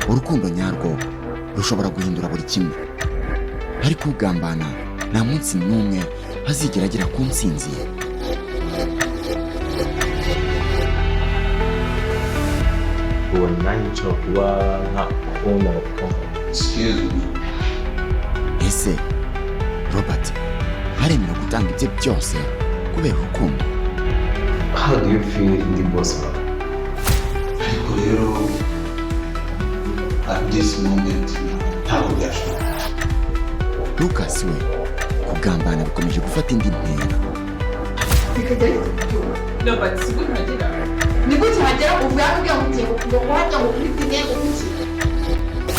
urukundo nyarwo rushobora guhindura buri kimwe, ariko ugambana nta munsi n'umwe azigera agera ku ntsinzi ye. ubona nanjye nshobora kuba nta kubona ese Robert haremera gutanga ibye byose kubera urukundo? how do you feel in the boss bawe? ariko rero at this moment ntabwo byashoboka. Lucas we kugambana bikomeje gufata indi ntera. Robert sibwo ntagera niko cyagera ubwabyo mugiye kugohata ngo kwitine ukuki.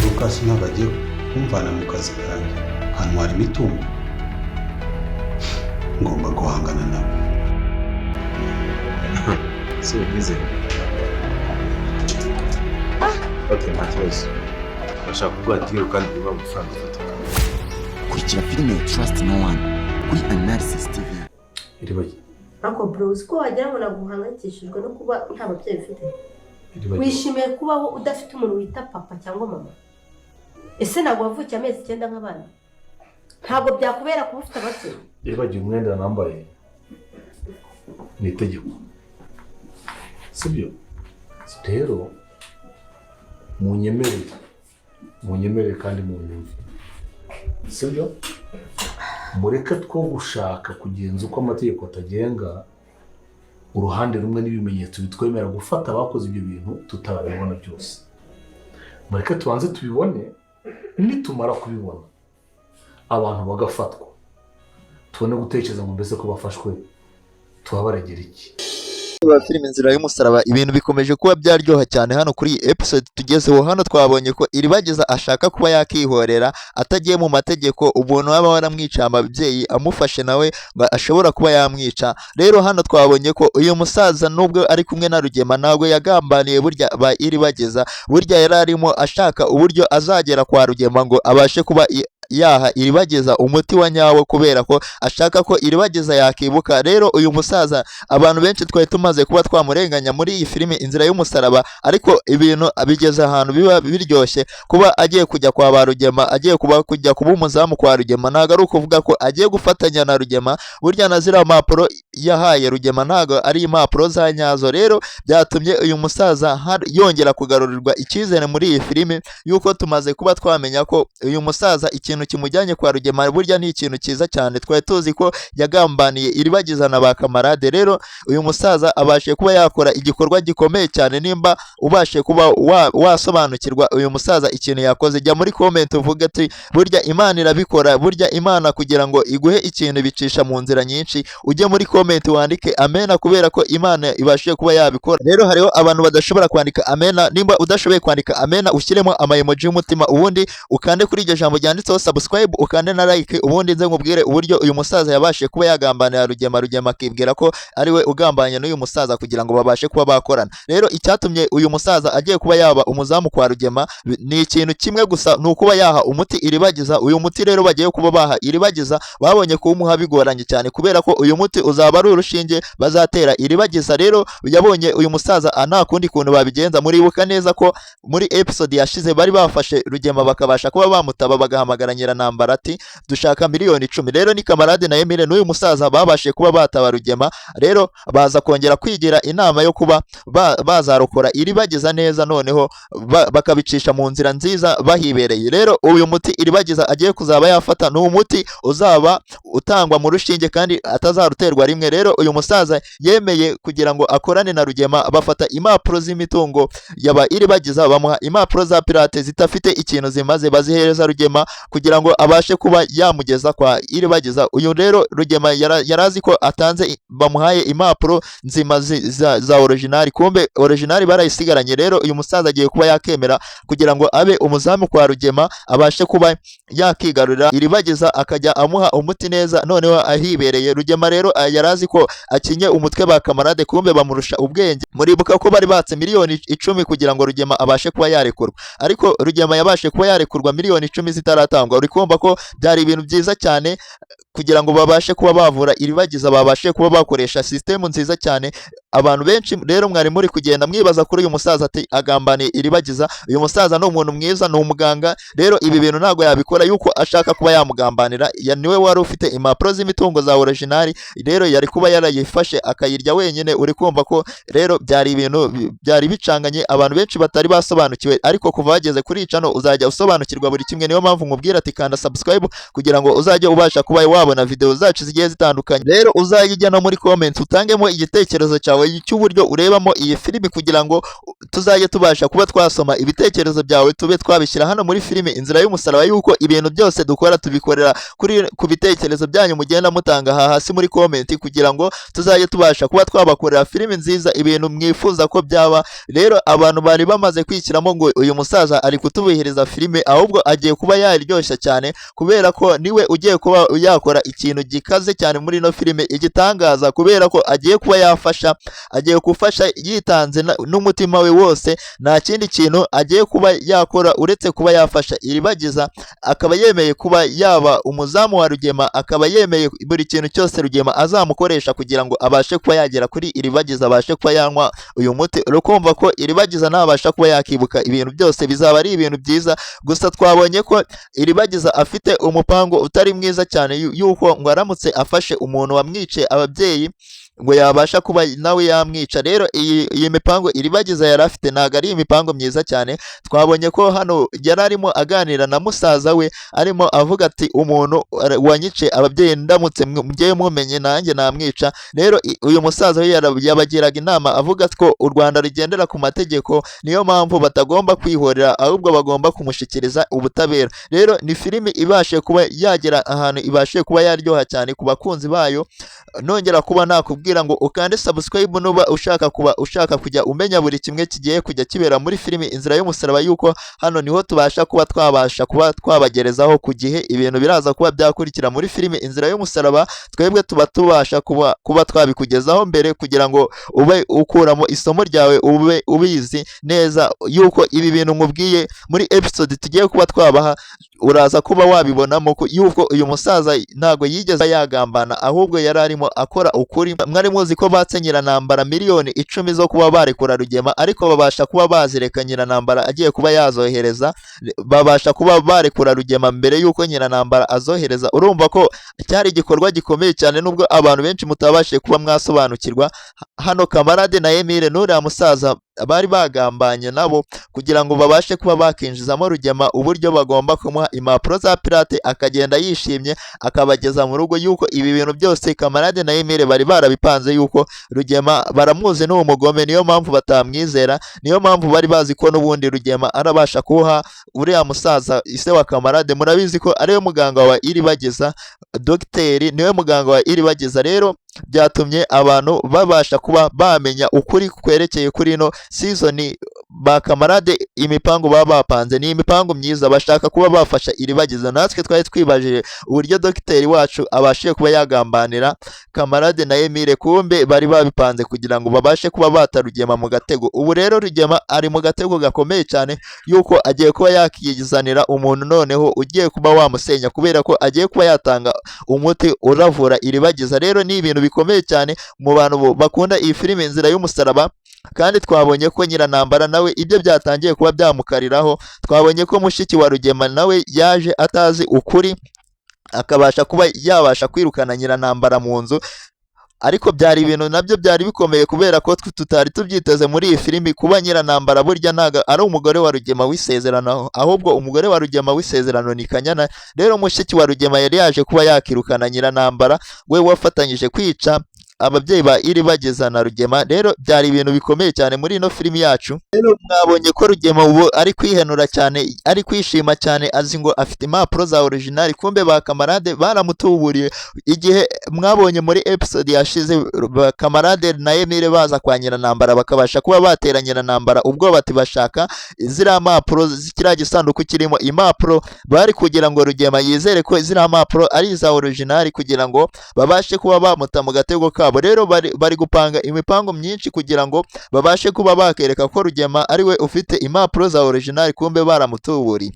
Lucas ntabwo agiye kumvana mu kazi kanjye hantwara imitungo, ngomba guhangana nawe. si ubize okay nta kibazo bashaka kuguha deal kandi biba amafaranga ufatika. Kurikira filime Trust No One kuri Analysis TV. iribagiye Ako bro uko wagira ngo naguhangayikishijwe no kuba nta babyeyi ufite. Wishimiye kubaho udafite umuntu wita papa cyangwa mama? Ese ntabwo wavukiye amezi 9 nk'abandi? Ntabwo byakubera kuba ufite ababyeyi? iribagiye umwenda nambaye ni itegeko, sibyo? rero munyemerere kandi munyumve, sibyo? mureke two gushaka kugenza uko amategeko atagenga uruhande rumwe n'ibimenyetso bitwemera gufata abakoze ibyo bintu tutabibona byose. mureke tubanze tubibone, nitumara kubibona abantu bagafatwa tubone gutekereza ngo mbese ko bafashwe tubabaregera iki. Ba filime Inzira y'Umusaraba ibintu bikomeje kuba byaryoha cyane hano kuri iyi episode tugezeho. Hano twabonye ko Iribagiza ashaka kuba yakihorera atagiye mu mategeko, ubuntu waba waramwica ababyeyi amufashe nawe ashobora kuba yamwica. Rero hano twabonye ko uyu musaza nubwo ari kumwe na Rugema ntabwo yagambaniye burya ba Iribagiza, burya yari arimo ashaka uburyo azagera kwa Rugema ngo abashe kuba yaha Iribagiza umuti wa nyawo, kubera ko ashaka ko Iribagiza yakibuka. Rero uyu musaza abantu benshi twari tumaze kuba twamurenganya muri iyi filime Inzira y'Umusaraba, ariko ibintu abigeze ahantu biba biryoshye. Kuba agiye kujya kwa ba Rugema, agiye kujya kuba umuzamu kwa Rugema, ntago ari ukuvuga ko agiye gufatanya na Rugema, burya na ziriya mpapuro yahaye Rugema ntago ari impapuro za nyazo. Rero byatumye uyu musaza yongera kugarurirwa icyizere muri iyi filime, yuko tumaze kuba twamenya ko uyu musaza ikintu kimujyanye kwa Rugema burya ni ikintu cyiza cyane. Twari tuzi ko yagambaniye Iribagiza na ba kamarade. Rero uyu musaza abashe kuba yakora igikorwa gikomeye cyane. Nimba ubashe kuba wasobanukirwa uyu musaza ikintu yakoze, jya muri comment uvuge ati burya Imana irabikora. Burya Imana kugira ngo iguhe ikintu bicisha mu nzira nyinshi. Ujye muri comment wandike amena, kubera ko Imana ibashije kuba yabikora. Rero hariho abantu badashobora kwandika amena. Nimba udashoboye kwandika amena, ushyiremo amayemoji y'umutima, ubundi ukande kuri iryo jambo ryanditseho subscribe, ukande na like, ubundi nze nkubwire uburyo uyu musaza yabashe kuba yagambanira Rugema. Rugema akibwira ko ari we ugambanye n'uyu musaza kugira ngo babashe kuba bakorana. Rero icyatumye uyu musaza agiye kuba yaba umuzamu kwa Rugema ni ikintu kimwe gusa, ni ukuba yaha umuti Iribagiza. Uyu muti rero bagiye kuba baha Iribagiza babonye kuwumuha bigoranye cyane, kubera ko uyu muti uzaba ari urushinge bazatera Iribagiza. Rero yabonye uyu musaza nta kundi kuntu babigenza. Muribuka neza ko muri episode yashize bari bafashe Rugema bakabasha kuba bamutaba bagahamagara Nyirantambara ati dushaka miliyoni 10. Rero ni kamarade na Emile n'uyu musaza babashe kuba bataba Rugema. Rero baza kongera kwigira inama yo kuba bazarokora Iribagiza neza, noneho bakabicisha mu nzira nziza bahibereye. Rero uyu muti Iribagiza agiye kuzaba yafata ni umuti uzaba utangwa mu rushinge kandi atazaruterwa rimwe. Rero uyu musaza yemeye kugira ngo akorane na Rugema, bafata impapuro z'imitungo yaba Iribagiza bamuha impapuro za pirate zitafite ikintu zimaze, bazihereza Rugema kugira ngo abashe kuba yamugeza kwa Iribagiza. Uyu rero Rugema yarazi ko atanze bamuhaye impapuro nzima za original, kumbe original barayisigaranye. Rero uyu musaza agiye kuba yakemera kugira ngo abe umuzamu kwa Rugema, abashe kuba yakigarurira Iribagiza akajya amuha umuti neza, noneho ahibereye. Rugema rero yarazi ko akinye umutwe ba kamarade, kumbe bamurusha ubwenge. Muribuka ko bari batse miliyoni 10 kugira ngo Rugema abashe kuba yarekurwa, ariko Rugema yabashe kuba yarekurwa miliyoni 10 zitaratangwa. Uri kumva ko byari ibintu byiza cyane kugira ngo babashe kuba bavura iribagiza, babashe kuba bakoresha sisitemu nziza cyane. Abantu benshi rero mwari muri kugenda mwibaza kuri uyu musaza ati agambaniye iribagiza. Uyu musaza ni umuntu mwiza, ni umuganga, rero ibi bintu ntabwo yabikora yuko ashaka kuba yamugambanira. Niwe wari ufite impapuro z'imitungo za original, rero yari kuba yarayifashe akayirya wenyine. Uri kumva ko rero byari ibintu byari bicanganye, abantu benshi batari basobanukiwe, ariko kuva bageze kuri iyi channel uzajya usobanukirwa buri kimwe. Niyo mpamvu nkubwira ati kanda subscribe kugira ngo uzajye ubasha kuba wabona video zacu zigiye zitandukanye. Rero uzajya no muri comment utangemo igitekerezo cyawe cy'uburyo urebamo iyi filimi kugira ngo tuzajye tubasha kuba twasoma ibitekerezo byawe, tube twabishyira hano muri filimi Inzira y'Umusaraba, yuko ibintu byose dukora tubikorera ku bitekerezo byanyu mugenda mutanga hasi muri comment, kugira ngo tuzajye tubasha kuba twabakorera filimi nziza, ibintu mwifuza ko byaba. Rero abantu bari bamaze kwishyiramo ngo uyu musaza ari kutubihereza filimi, ahubwo agiye kuba yaryoshya cyane, kubera ko niwe ugiye kuba yakora ikintu gikaze cyane muri ino filimi, igitangaza, kubera ko agiye kuba agiye gufasha yitanze n'umutima we wose. Nta kindi kintu agiye kuba yakora uretse kuba yafasha iribagiza, akaba yemeye kuba yaba umuzamu wa Rugema, akaba yemeye buri kintu cyose Rugema azamukoresha kugira ngo abashe kuba yagera kuri iribagiza, abashe kuba yanywa uyu muti. Urukumva ko iribagiza ntabasha kuba yakibuka, ibintu byose bizaba ari ibintu byiza. Gusa twabonye ko iribagiza afite umupango utari mwiza cyane, yuko ngo aramutse afashe umuntu wamwice ababyeyi ngo yabasha kuba nawe yamwica. Rero iyi mipango iribagiza yari afite ntabwo ari imipango myiza cyane. Twabonye ko hano yari arimo aganira na musaza we, arimo avuga ati umuntu wanyice ababyeyi ndamutse mujye mumenye nanjye namwica. Rero uyu musaza we yabagiraga inama avuga ko u Rwanda rugendera ku mategeko, niyo mpamvu batagomba kwihorera, ahubwo bagomba kumushyikiriza ubutabera. Rero ni filimi ibashe kuba yagera ahantu, ibashe kuba yaryoha cyane ku bakunzi bayo. Nongera kuba nakubwira ngo ukande subscribe nuba ushaka kujya umenya buri kimwe kigiye kujya kibera muri filimi Inzira y'Umusaraba, yuko hano niho tubasha kuba twabagerezaho ku gihe ibintu biraza kuba byakurikira muri filimi Inzira y'Umusaraba. Twebwe tuba tubasha kuba twabikugezaho mbere, kugira ngo ube ukuramo isomo ryawe, ube ubizi neza yuko ibi bintu nkubwiye muri episode tugiye kuba twabaha uraza kuba wabibonamo yuko uyu musaza ntago yigeze yagambana, ahubwo yari arimo akora ukuri. Mwari muzi ko batse Nyiranambara miliyoni 10 zo kuba barekura Rugema, ariko babasha kuba bazireka Nyiranambara agiye kuba yazohereza, babasha kuba barekura Rugema mbere yuko Nyiranambara azohereza. Urumva ko cyari igikorwa gikomeye cyane, nubwo abantu benshi mutabashije kuba mwasobanukirwa. Hano Kamarade na Emile n'uriya musaza bari bagambanye nabo kugira ngo babashe kuba bakinjizamo Rugema uburyo bagomba kumuha impapuro za pirate, akagenda yishimye akabageza mu rugo. Yuko ibi bintu byose Kamarade na Emile bari barabipanze, yuko Rugema baramuzi n'uwo mugome, niyo mpamvu batamwizera, niyo mpamvu bari bazi ko n'ubundi Rugema arabasha kuha uriya musaza ise wa Kamarade. Murabizi ko ariwe muganga wa iribagiza, dogiteri niwe muganga wa iribagiza. Rero byatumye abantu babasha kuba bamenya ukuri kwerekeye kuri ino season. Ba Kamarade imipango baba bapanze ni imipango myiza, bashaka kuba bafasha iribagiza. Natwe twari twibajije uburyo dogiteri wacu abashiye kuba yagambanira Kamarade na Emile, kumbe bari babipanze kugira ngo babashe kuba bata Rugema mu gatego. Ubu rero Rugema ari mu gatego gakomeye cyane, yuko agiye kuba yakizanira umuntu noneho ugiye kuba wamusenya, kubera ko agiye kuba yatanga umuti uravura iribagiza. Rero ni ibintu bikomeye cyane mu bantu bakunda iyi filimi Inzira y'Umusaraba. Kandi twabonye ko Nyiranambara nawe ibyo byatangiye kuba byamukariraho. Twabonye ko mushiki wa Rugema nawe yaje atazi ukuri, akabasha kuba yabasha kwirukana Nyiranambara mu nzu. Ariko byari ibintu nabyo byari bikomeye, kubera ko tutari tubyiteze muri iyi filimi. Kuba Nyiranambara burya ntago ari umugore wa Rugema w'isezerano, ahubwo umugore wa Rugema w'isezerano ni Kanyana. Rero mushiki wa Rugema yari yaje kuba yakirukana Nyiranambara, we wafatanyije kwica ababyeyi ba iribagiza na Rugema. Rero byari ibintu bikomeye cyane muri ino filimi yacu. Rero mwabonye ko Rugema ubu ari kwihenura cyane, ari kwishima cyane, azi ngo afite impapuro za original, kumbe ba Kamarade baramutuburiye. Igihe mwabonye muri episode yashize Kamarade na Emile baza kwa Nyiranambara, bakabasha kuba batera Nyiranambara ubwo bati bashaka ziriya mpapuro zikiriya gisanduku kirimo impapuro, bari kugira ngo Rugema yizere ko ziriya mpapuro ari iza original, kugira ngo babashe kuba bamuta mu gatego ka kabo. Rero bari gupanga imipango myinshi kugira ngo babashe kuba bakereka ko Rugema ari we ufite impapuro za original, kumbe baramutuburiye.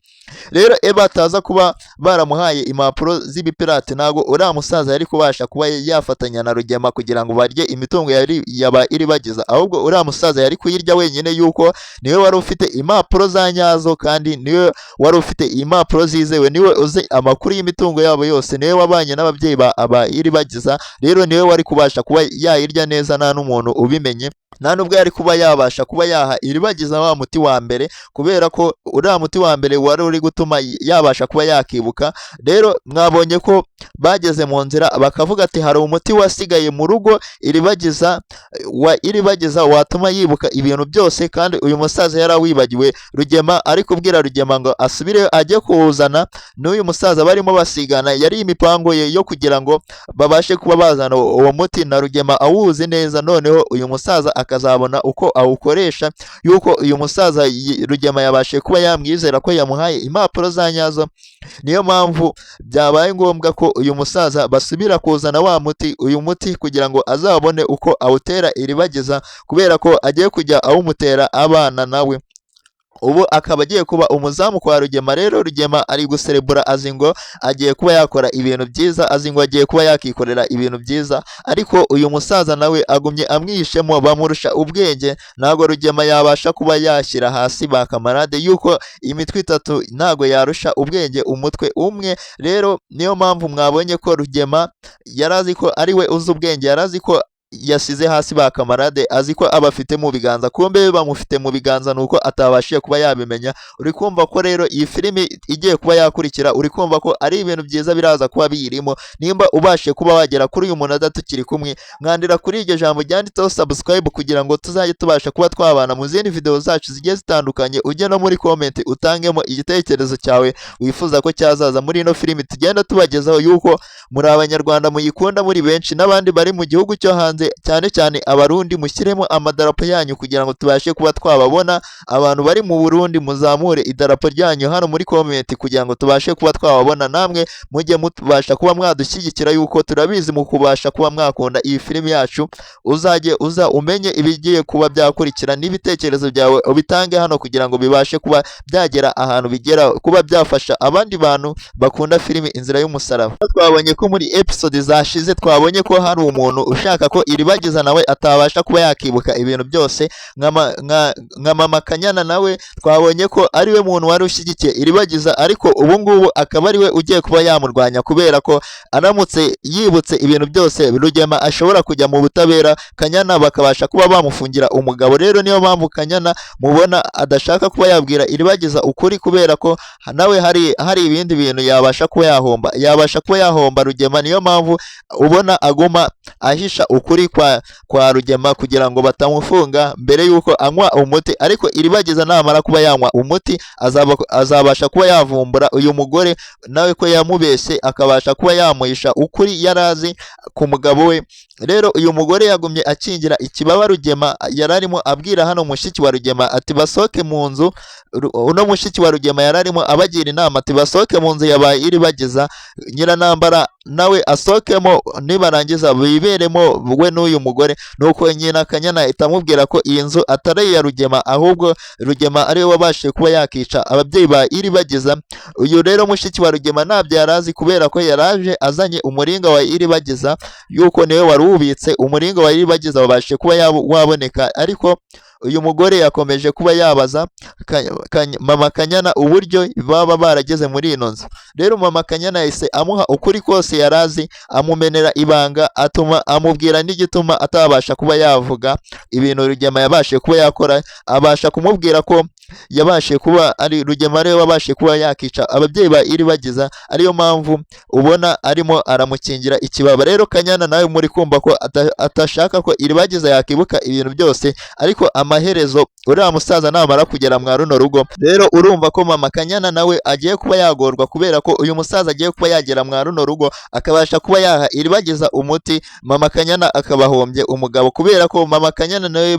Rero bataza kuba baramuhaye impapuro z'ibipirate, ntago uriya musaza yari kubasha kuba yafatanya na Rugema kugira ngo barye imitungo yaba Iribagiza, ahubwo uriya musaza yari kuyirya wenyine, yuko niwe wari ufite impapuro za nyazo, kandi niwe wari ufite impapuro zizewe, niwe uzi amakuru y'imitungo yabo yose, niwe wabanye n'ababyeyi ba Iribagiza. Rero niwe wari kubasha kuba yayirya neza nta n'umuntu ubimenye, nta nubwo yari kuba yabasha kuba yaha Iribagiza wa muti wa mbere, kubera ko uriya muti wa mbere wari uri gutuma yabasha kuba yakibuka. Rero mwabonye ko bageze mu nzira bakavuga ati hari umuti wasigaye mu rugo Iribagiza watuma yibuka ibintu byose, kandi uyu musaza yarawibagiwe. Rugema ari kubwira Rugema ngo asubire ajye kuwuzana, n'uyu musaza barimo basigana yari imipango ye yo kugira ngo babashe kuba bazana uwo muti, na Rugema awuzi neza, noneho uyu musaza akazabona uko awukoresha, yuko uyu musaza Rugema yabashe kuba yamwizera ko yamuhaye impapuro za nyazo. Niyo mpamvu byabaye ngombwa ko uyu musaza basubira kuzana wa muti, uyu muti kugira ngo azabone uko awutera Iribagiza, kubera ko agiye kujya awumutera abana nawe. Ubu akaba agiye kuba umuzamu kwa Rugema. Rero Rugema ari guserebura, azi ngo agiye kuba yakora ibintu byiza, azi ngo agiye kuba yakikorera ibintu byiza, ariko uyu musaza nawe agumye amwihishemo, bamurusha ubwenge. Ntago Rugema yabasha kuba yashyira hasi ba kamarade, yuko imitwe itatu ntago yarusha ubwenge umutwe umwe. Rero niyo mpamvu mwabonye ko Rugema yarazi ko ari we uzi ubwenge, yarazi ko yasize hasi ba kamarade, azi ko abafite mu biganza, kumbe bamufite mu biganza nuko atabashije kuba yabimenya. Uri kumva ko rero iyi filimi igiye kuba yakurikira, uri kumva ko ari ibintu byiza biraza kuba biyirimo. Nimba ubashe kuba wagera kuri uyu munota tukiri kumwe, mwandira kuri iryo jambo ryanditseho subscribe kugira ngo tuzajye tubasha kuba twabana mu zindi video zacu zigiye zitandukanye. Ujye no muri comment utangemo igitekerezo cyawe wifuza ko cyazaza muri ino filimi tugenda tubagezaho, yuko muri Abanyarwanda muyikunda muri benshi, n'abandi bari mu gihugu cyo hanze, cyane cyane Abarundi, mushyiremo amadarapo yanyu kugira ngo tubashe kuba twababona. Abantu bari mu Burundi muzamure idarapo ryanyu hano muri comment kugira ngo tubashe kuba twababona, namwe mujye mubasha kuba mwadushyigikira, yuko turabizi mu kubasha kuba mwakunda iyi filimi yacu. Uza umenye ibigiye kuba byakurikira, n'ibitekerezo byawe ubitange hano kugira ngo bibashe kuba byagera ahantu bigera, kuba byafasha abandi bantu bakunda filimi Inzira y'Umusaraba. Twabonye ko muri episode zashize twabonye ko hari umuntu ushaka ko Iribagiza nawe atabasha kuba yakibuka ibintu byose, nka Mama Kanyana nawe twabonye ko ari we muntu wari ushyigikiye Iribagiza, ariko ubu ngubu akaba ari we ugiye kuba yamurwanya, kubera ko aramutse yibutse ibintu byose Rugema ashobora kujya mu butabera, Kanyana bakabasha kuba bamufungira umugabo. Rero niyo mpamvu Kanyana mubona adashaka kuba yabwira Iribagiza ukuri, kubera ko nawe hari ibindi bintu yabasha kuba yahomba Rugema. Niyo mpamvu ubona aguma ahisha ukuri kwa Rugema kugira ngo batamufunga mbere yuko anywa umuti. Ariko Iribagiza namara kuba yanywa umuti azabasha kuba yavumbura uyu mugore nawe ko yamubeshye, akabasha kuba yamuhisha ukuri yarazi ku mugabo we. Rero uyu mugore yagumye akingira ikibaba Rugema, yararimo abwira hano mushiki wa Rugema ati basohoke mu nzu. Uno mushiki wa Rugema yararimo abagira inama ati basohoke mu nzu yabaye Iribagiza, Nyiranambara nawe asohokemo, nibarangiza biberemo we n'uyu mugore. Nuko nyina Kanyana itamubwira ko iyi nzu atari iya Rugema, ahubwo Rugema ariwe wabashije kuba yakica ababyeyi ba Iribagiza. Uyu rero mushiki wa Rugema ntabyo yarazi, kubera ko yaraje azanye umuringa wa Iribagiza, yuko niwe wari ubitse umuringa wa Iribagiza wabashije kuba waboneka. Ariko uyu mugore yakomeje kuba yabaza Mama Kanyana uburyo baba barageze muri ino nzu. Rero Mama Kanyana yahise amuha ukuri kose yarazi, amumenera ibanga, amubwira n'igituma atabasha kuba yavuga ibintu Rugema yabashije kuba yakora. Abasha kumubwira ko yabashije kuba ari Rugema rero wabashije kuba yakica ababyeyi ba Iribagiza, ariyo mpamvu ubona arimo aramukingira ikibaba. Rero Kanyana nawe muri kumva ko atashaka ko Iribagiza yakibuka ibintu byose, ariko amaherezo uriya musaza namara kugera mwa runo rugo, rero urumva ko Mama Kanyana nawe agiye kuba yagorwa, kubera ko uyu musaza agiye kuba yagera mwa runo rugo akabasha kuba yaha Iribagiza umuti, Mama Kanyana akabahombye umugabo, kubera ko Mama Kanyana nawe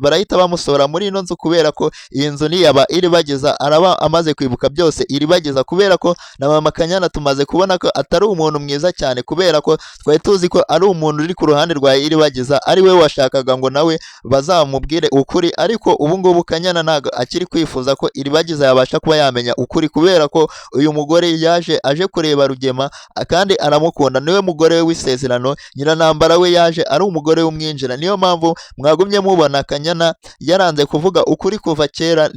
barahita bamusohora muri ino nzu, kubera ko iyi nzu niyaba Iribagiza araba amaze kwibuka byose Iribagiza, kubera ko na mama Kanyana tumaze kubona ko atari umuntu mwiza cyane, kubera ko twari tuzi ko ari umuntu uri ku ruhande rwa Iribagiza, ari we washakaga ngo nawe bazamubwire ukuri, ariko ubu ngubu Kanyana ntago akiri kwifuza ko Iribagiza yabasha kuba yamenya ukuri, kubera ko uyu mugore yaje aje kureba Rugema kandi aramukunda, niwe mugore we w'isezerano. Nyiranambara we yaje ari umugore w'umwinjira, niyo mpamvu mwagumye mubona Kanyana yaranze kuvuga ukuri kuva kera,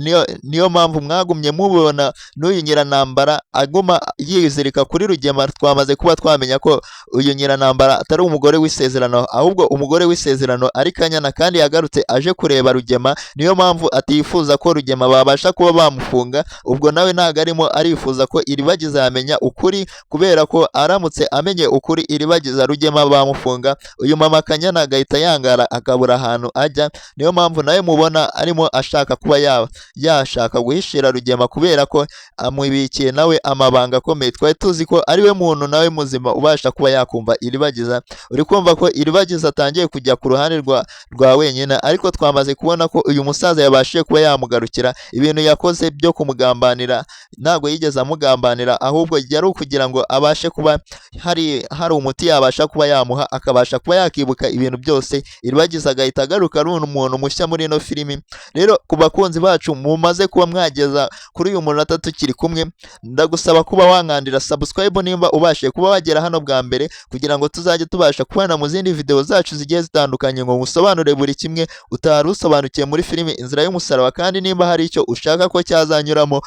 niyo mpamvu mwagumye mubona n'uyu Nyiranambara aguma yizirika kuri Rugema. Twamaze kuba twamenya ko uyu Nyiranambara atari umugore w'isezerano, ahubwo umugore w'isezerano ari Kanyana, kandi yagarutse aje kureba Rugema, niyo mpamvu atifuza ko Rugema babasha kuba bamufunga. Ubwo nawe ntago arimo arifuza ko Iribagiza yamenya ukuri, kubera ko aramutse amenye ukuri Iribagiza Rugema bamufunga, uyu mama Kanyana agahita yangara akabura ahantu ajya. Niyo mpamvu nawe mubona arimo ashaka kuba yashaka guhishira Rugema, kubera ko amubikiye nawe amabanga akomeye. Twari tuzi ko ari we muntu nawe muzima ubasha kuba yakumva Iribagiza. Uri kumva ko Iribagiza atangiye kujya ku ruhande rwa wenyine, ariko twamaze kubona ko uyu musaza yabashije kuba yamugarukira. Ibintu yakoze byo kumugambanira ntabwo yigeze amugambanira, ahubwo yari ukugira ngo abashe kuba hari umuti yabasha kuba yamuha, akabasha kuba yakibuka ibintu byose. Iribagiza agahita agaruka ari umuntu mushya muri ino filimi. Rero ku bakunzi bacu mumaze kuba mwageza kuri uyu munota tukiri kumwe, ndagusaba kuba wankandira subscribe nimba ubashije kuba wagera hano bwa mbere, kugira ngo tuzajye tubasha kubana mu zindi video zacu zigiye zitandukanye, ngo ngusobanure buri kimwe utari usobanukiye muri filimi Inzira y'Umusaraba. Kandi nimba hari icyo ushaka ko cyazanyuramo,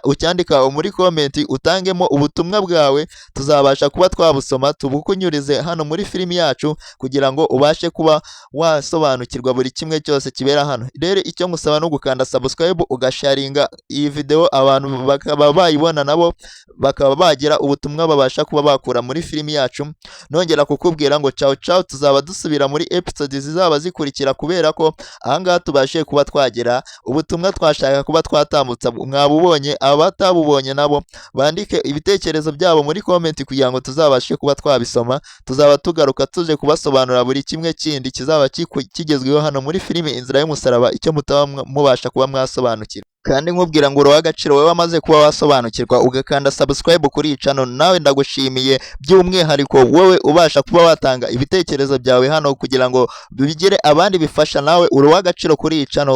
ucyandika muri comment, utangemo ubutumwa bwawe, tuzabasha kuba twabusoma tubukunyurize hano muri filimi yacu, kugira ngo ubashe kuba wasobanukirwa buri kimwe cyose kibera hano. Rero icyo ngusaba no gukanda subscribe, ugasharinga iyi video, abantu bakaba bayibona nabo bakaba bagira ubutumwa babasha kuba bakura muri filimi yacu. Nongera kukubwira ngo ciao ciao, tuzaba dusubira muri episode zizaba zikurikira, kubera ko ahangaha tubashe kuba twagera ubutumwa twashaka kuba twatambutsa mwabubonye. Abatabubonye nabo bandike ibitekerezo byabo muri comment, kugira ngo tuzabashe kuba twabisoma. Tuzaba tugaruka tuje kubasobanura buri kimwe kindi kizaba kigezweho hano muri filimi Inzira y'Umusaraba, icyo mutaba mubasha kuba mwasobanukirwa. Kandi nkubwira ngo uri w'agaciro wowe wamaze kuba wasobanukirwa ugakanda subscribe kuri iyi channel, nawe ndagushimiye by'umwihariko wowe ubasha kuba watanga ibitekerezo byawe hano, kugira ngo bigire abandi bifasha. Nawe uri w'agaciro kuri iyi channel.